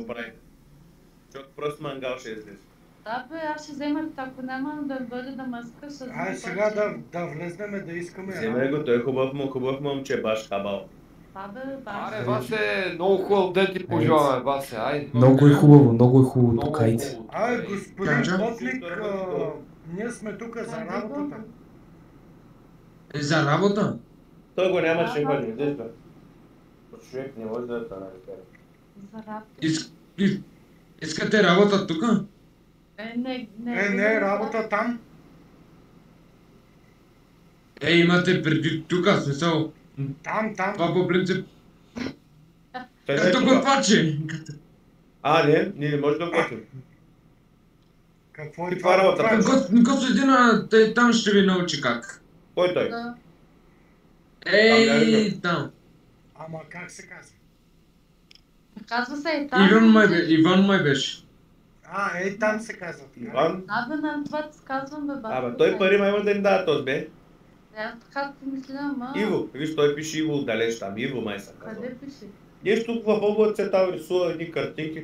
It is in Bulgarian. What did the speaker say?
прави. Защото просто мангал ще излезе. Да бе, аз ще взема, ако няма да бъде да мъска, ще взема. Ай сега да влезнеме да искаме. Вземе го, той е хубав момче, баш хабал. Аре, Васе, много хубав ден ти пожелаваме, Васе, айде. Много е хубаво тук, айде. Ай, господин Да. Ботник, ние сме тук за работата. За работа? Той го няма шефа, не виждаш бе. Човек не може да е това. За работа. Искате работа тук? Не, работа там. Имате преди тук, смисъл. Там. Това по принцип. Той не е Като тук. готвачи. Не, ние не може да готвим. Какво е Каква работа? Костадина, там ще ви научи как. Кой той? Там. Ама как се казва? Казва се и там. Иван май беше. Там се казва. Иван? На това ти казвам, бе, баба. Той пари има да ни дава този, бе. Аз така ти мисля, ама... Иво, виж, той пише Иво отдалеч там, Иво май са казва. Къде пише? Нещо в облака цветал рисува едни картинки.